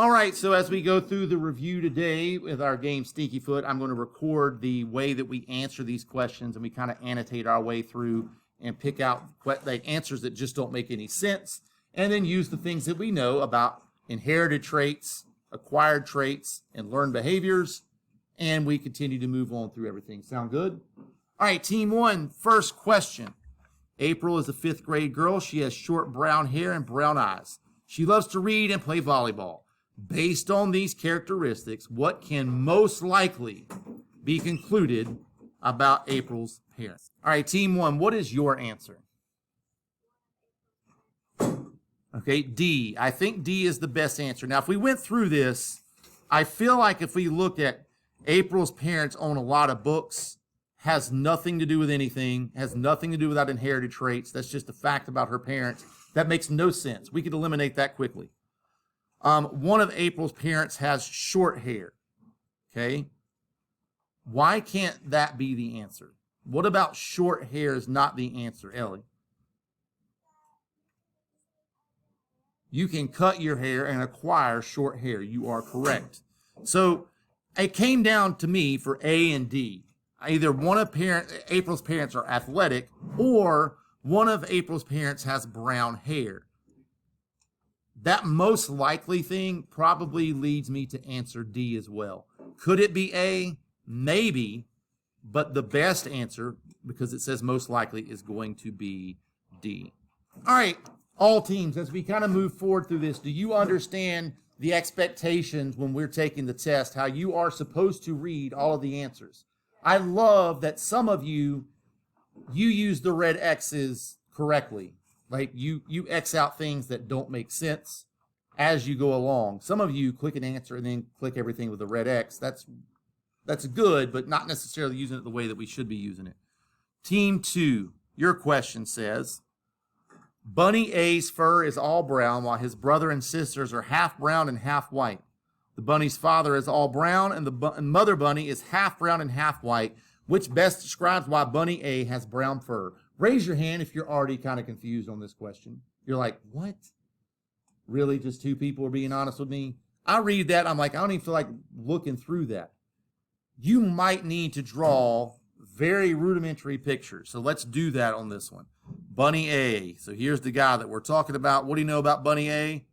All right, so as we go through the review today with our game Stinky Foot, I'm going to record the way that we answer these questions, and we kind of annotate our way through and pick out the answers that just don't make any sense, and then use the things that we know about inherited traits, acquired traits, and learned behaviors, and we continue to move on through everything. Sound good? All right, team one, first question. April is a 5th grade girl. She has short brown hair and brown eyes. She loves to read and play volleyball. Based on these characteristics, what can most likely be concluded about April's parents? All right, team one, what is your answer? Okay, D. I think D is the best answer. Now, if we went through this, I feel like if we looked at April's parents own a lot of books, has nothing to do with anything, has nothing to do with that inherited traits. That's just a fact about her parents. That makes no sense. We could eliminate that quickly. One of April's parents has short hair, okay? Why can't that be the answer? What about short hair is not the answer, Ellie? You can cut your hair and acquire short hair. You are correct. So it came down to me for A and D. Either one of April's parents are athletic, or one of April's parents has brown hair. That most likely thing probably leads me to answer D as well. Could it be A? Maybe, but the best answer, because it says most likely, is going to be D. All right, all teams, as we kind of move forward through this, do you understand the expectations when we're taking the test, how you are supposed to read all of the answers? I love that some of you use the red X's correctly. Like you X out things that don't make sense as you go along. Some of you click an answer and then click everything with the red X. That's good, but not necessarily using it the way that we should be using it. Team 2, your question says, Bunny A's fur is all brown while his brother and sisters are half brown and half white. The bunny's father is all brown and the mother bunny is half brown and half white. Which best describes why Bunny A has brown fur? Raise your hand if you're already kind of confused on this question. You're like, what? Really? Just 2 people are being honest with me? I read that, I'm like, I don't even feel like looking through that. You might need to draw very rudimentary pictures. So let's do that on this one. Bunny A. So here's the guy that we're talking about. What do you know about Bunny A?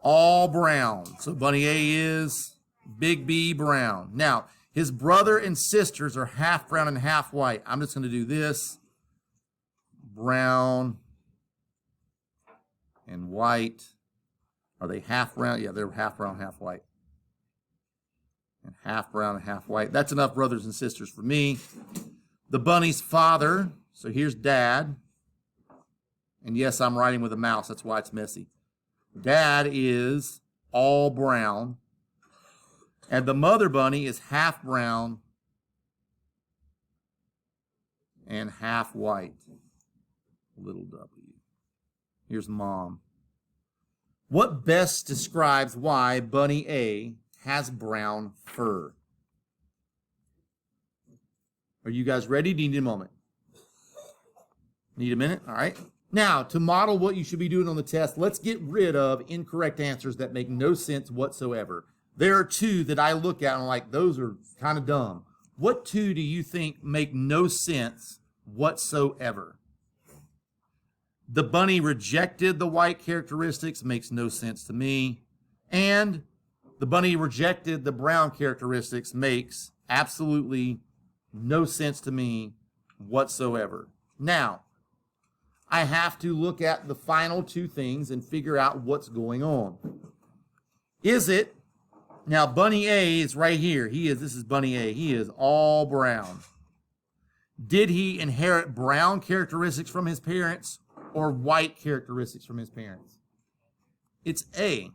All brown. So Bunny A is Big B brown. Now, his brother and sisters are half brown and half white. I'm just going to do this. Brown and white. Are they half brown? Yeah, they're half brown, half white. And half brown and half white. That's enough brothers and sisters for me. The bunny's father. So here's Dad. And yes, I'm writing with a mouse. That's why it's messy. Dad is all brown. And the mother bunny is half brown and half white. Little W. Here's Mom. What best describes why Bunny A has brown fur? Are you guys ready? Do you need a moment? Need a minute? All right. Now, to model what you should be doing on the test, let's get rid of incorrect answers that make no sense whatsoever. There are 2 that I look at and I'm like, those are kind of dumb. What 2 do you think make no sense whatsoever? The bunny rejected the white characteristics, makes no sense to me. And the bunny rejected the brown characteristics, makes absolutely no sense to me whatsoever. Now, I have to look at the final 2 things and figure out what's going on. Is it, now Bunny A is right here. This is Bunny A. He is all brown. Did he inherit brown characteristics from his parents or white characteristics from his parents? It's A.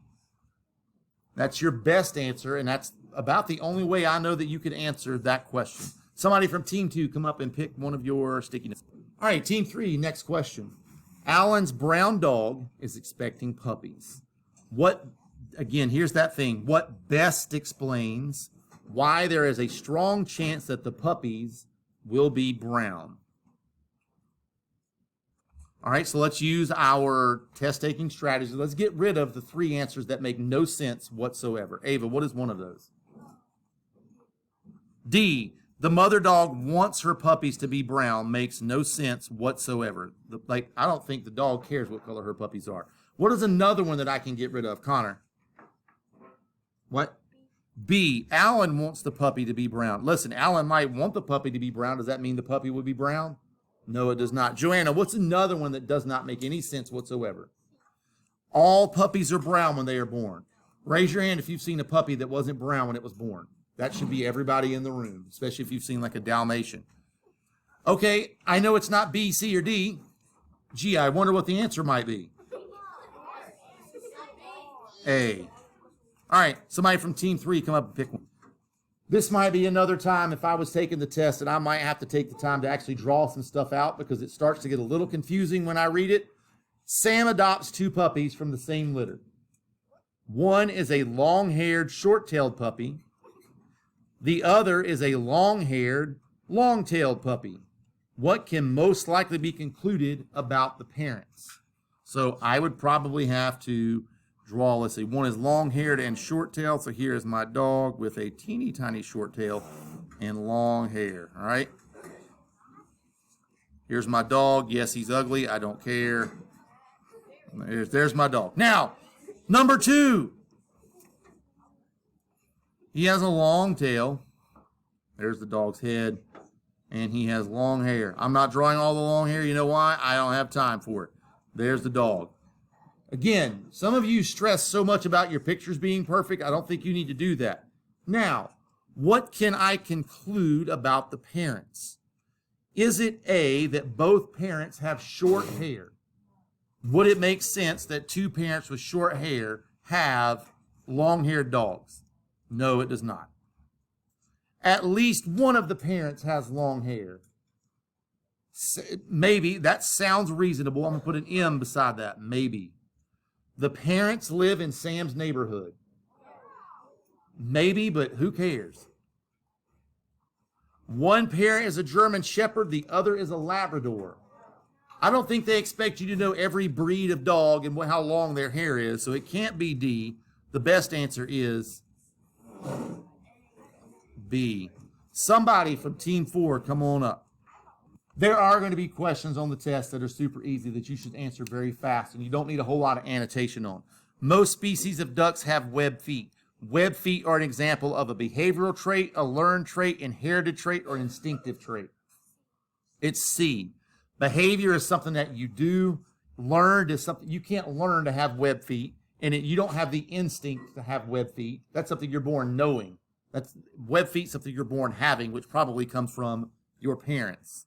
That's your best answer, and that's about the only way I know that you could answer that question. Somebody from Team 2, come up and pick one of your stickiness. All right, Team 3, next question. Alan's brown dog is expecting puppies. Again, here's that thing. What best explains why there is a strong chance that the puppies will be brown? All right, so let's use our test-taking strategy. Let's get rid of the 3 answers that make no sense whatsoever. Ava, what is one of those? D, the mother dog wants her puppies to be brown, makes no sense whatsoever. I don't think the dog cares what color her puppies are. What is another one that I can get rid of? Connor? What? B, Alan wants the puppy to be brown. Listen, Alan might want the puppy to be brown. Does that mean the puppy would be brown? No, it does not. Joanna, what's another one that does not make any sense whatsoever? All puppies are brown when they are born. Raise your hand if you've seen a puppy that wasn't brown when it was born. That should be everybody in the room, especially if you've seen like a Dalmatian. Okay, I know it's not B, C, or D. Gee, I wonder what the answer might be. A. All right, somebody from Team 3 come up and pick one. This might be another time if I was taking the test and I might have to take the time to actually draw some stuff out because it starts to get a little confusing when I read it. Sam adopts 2 puppies from the same litter. One is a long-haired, short-tailed puppy. The other is a long-haired, long-tailed puppy. What can most likely be concluded about the parents? So I would probably have to draw, let's see, one is long-haired and short-tailed. So here is my dog with a teeny tiny short tail and long hair, all right? Here's my dog. Yes, he's ugly. I don't care. There's my dog. Now, number 2. He has a long tail. There's the dog's head. And he has long hair. I'm not drawing all the long hair. You know why? I don't have time for it. There's the dog. Again, some of you stress so much about your pictures being perfect. I don't think you need to do that. Now, what can I conclude about the parents? Is it A, that both parents have short hair? Would it make sense that 2 parents with short hair have long-haired dogs? No, it does not. At least one of the parents has long hair. Maybe, that sounds reasonable. I'm going to put an M beside that, maybe. The parents live in Sam's neighborhood. Maybe, but who cares? One parent is a German Shepherd, the other is a Labrador. I don't think they expect you to know every breed of dog and how long their hair is, so it can't be D. The best answer is B. Somebody from Team 4, come on up. There are going to be questions on the test that are super easy that you should answer very fast, and you don't need a whole lot of annotation on. Most species of ducks have webbed feet. Webbed feet are an example of a behavioral trait, a learned trait, inherited trait, or an instinctive trait. It's C. Behavior is something that you do. Learned is something you can't learn to have webbed feet, and you don't have the instinct to have webbed feet. That's something you're born knowing. That's webbed feet, something you're born having, which probably comes from your parents.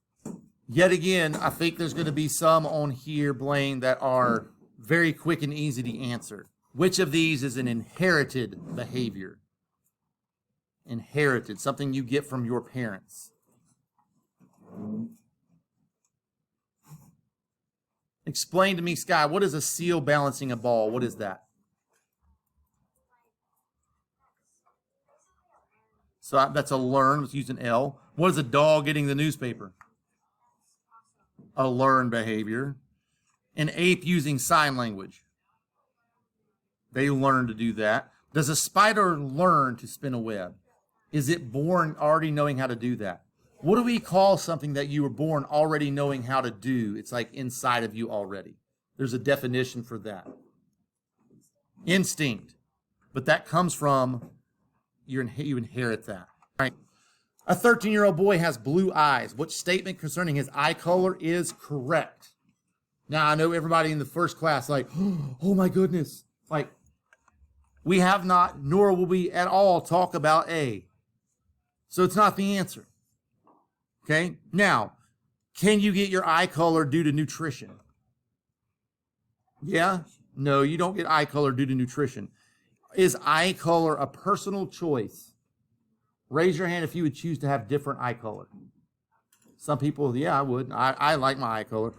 Yet again, I think there's going to be some on here, Blaine, that are very quick and easy to answer. Which of these is an inherited behavior? Inherited, something you get from your parents. Explain to me, Sky, what is a seal balancing a ball? What is that? So that's a learn. Let's use an L. What is a dog getting the newspaper? A learned behavior. An ape using sign language. They learn to do that. Does a spider learn to spin a web? Is it born already knowing how to do that? What do we call something that you were born already knowing how to do? It's like inside of you already. There's a definition for that. Instinct. But that comes from you inherit that. Right. A 13-year-old boy has blue eyes. Which statement concerning his eye color is correct? Now, I know everybody in the first class like, oh my goodness. Like, we have not, nor will we at all talk about A. So it's not the answer. Okay? Now, can you get your eye color due to nutrition? Yeah? No, you don't get eye color due to nutrition. Is eye color a personal choice? Raise your hand if you would choose to have different eye color. Some people, yeah, I would. I like my eye color.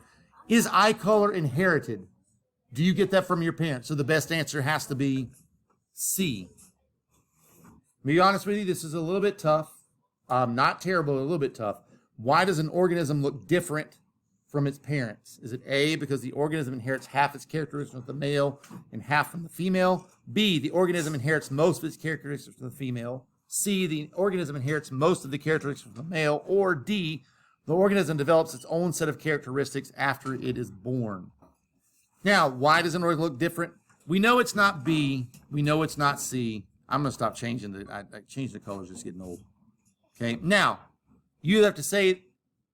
Is eye color inherited? Do you get that from your parents? So the best answer has to be C. To be honest with you, this is a little bit tough. Not terrible, a little bit tough. Why does an organism look different from its parents? Is it A, because the organism inherits half its characteristics from the male and half from the female? B, the organism inherits most of its characteristics from the female? C, the organism inherits most of the characteristics from the male? Or D, the organism develops its own set of characteristics after it is born? Now, why does an organism look different? We know it's not B. We know it's not C. I'm going to stop changing I changed the colors, it's getting old. Okay, now, you have to say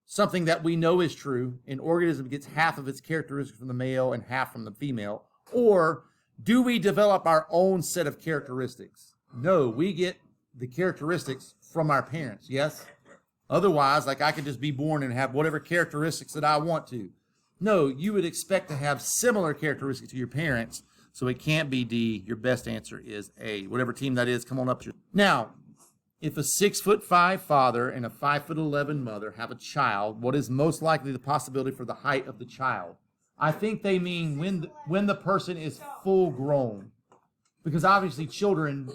something that we know is true. An organism gets half of its characteristics from the male and half from the female. Or do we develop our own set of characteristics? No, we get the characteristics from our parents, yes? Otherwise, like I could just be born and have whatever characteristics that I want to. No, you would expect to have similar characteristics to your parents, so it can't be D. Your best answer is A. Whatever team that is, come on up. Now, if a 6'5" father and a 5'11" mother have a child, what is most likely the possibility for the height of the child? I think they mean when the person is full grown, because obviously children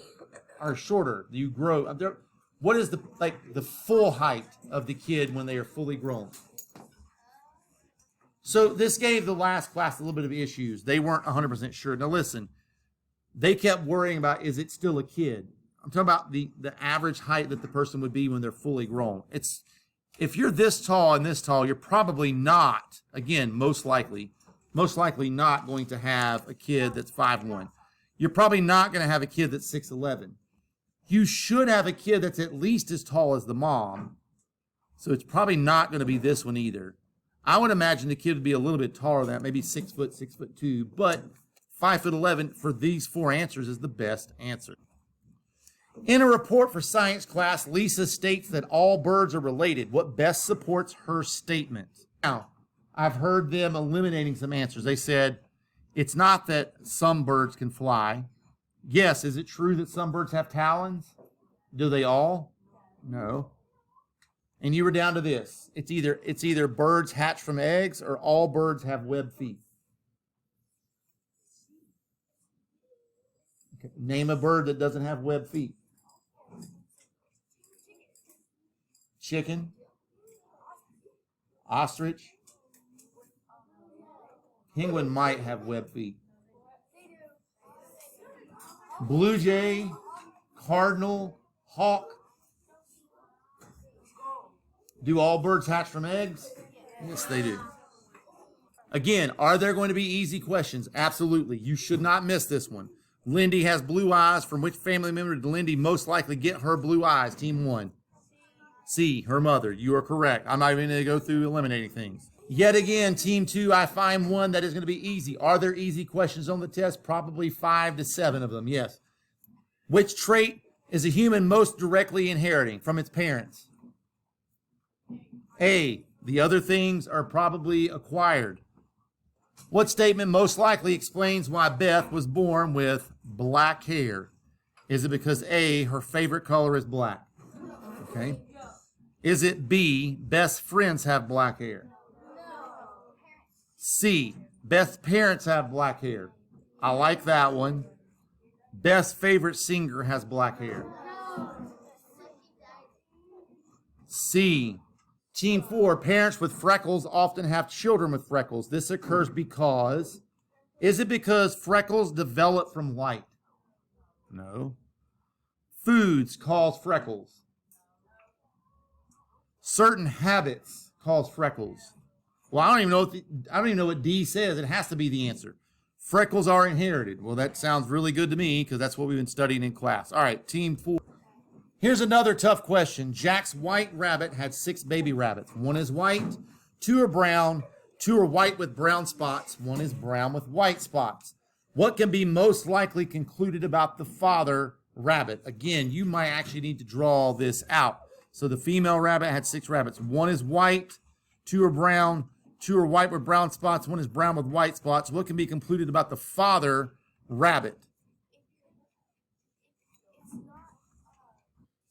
are shorter. You grow. What is the full height of the kid when they are fully grown? So this gave the last class a little bit of issues. They weren't 100% sure. Now listen, they kept worrying about, is it still a kid? I'm talking about the average height that the person would be when they're fully grown. If you're this tall and this tall, you're probably not, again, most likely not going to have a kid that's 5'1". You're probably not going to have a kid that's 6'11". You should have a kid that's at least as tall as the mom. So it's probably not going to be this one either. I would imagine the kid would be a little bit taller than that, maybe 6 foot, 6'2", but 5'11" for these four answers is the best answer. In a report for science class, Lisa states that all birds are related. What best supports her statement? Now, I've heard them eliminating some answers. They said, it's not that some birds can fly. Yes, is it true that some birds have talons? Do they all? No. And you were down to this. It's either birds hatch from eggs or all birds have webbed feet. Okay. Name a bird that doesn't have webbed feet. Chicken. Ostrich. Penguin might have webbed feet. Blue jay, cardinal, hawk. Do all birds hatch from eggs? Yes, they do. Again, are there going to be easy questions? Absolutely. You should not miss this one. Lindy has blue eyes. From which family member did Lindy most likely get her blue eyes? Team 1. C, her mother. You are correct. I'm not even going to go through eliminating things. Yet again, Team 2, I find one that is going to be easy. Are there easy questions on the test? Probably 5 to 7 of them, yes. Which trait is a human most directly inheriting from its parents? A, the other things are probably acquired. What statement most likely explains why Beth was born with black hair? Is it because A, her favorite color is black? Okay. Is it B, Beth's friends have black hair? C, Beth's parents have black hair. I like that one. Beth's favorite singer has black hair. C, Team 4, parents with freckles often have children with freckles. This occurs because, is it because freckles develop from light? No. Foods cause freckles. Certain habits cause freckles. Well, I don't even know what D says. It has to be the answer. Freckles are inherited. Well, that sounds really good to me because that's what we've been studying in class. All right, Team 4. Here's another tough question. Jack's white rabbit had 6 baby rabbits. 1 is white, 2 are brown, 2 are white with brown spots, 1 is brown with white spots. What can be most likely concluded about the father rabbit? Again, you might actually need to draw this out. So the female rabbit had 6 rabbits. 1 is white, 2 are brown, 2 are white with brown spots, 1 is brown with white spots. What can be concluded about the father rabbit?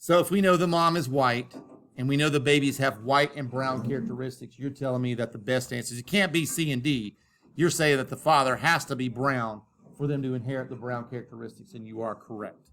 So if we know the mom is white, and we know the babies have white and brown characteristics, you're telling me that the best answers, it can't be C and D. You're saying that the father has to be brown for them to inherit the brown characteristics, and you are correct.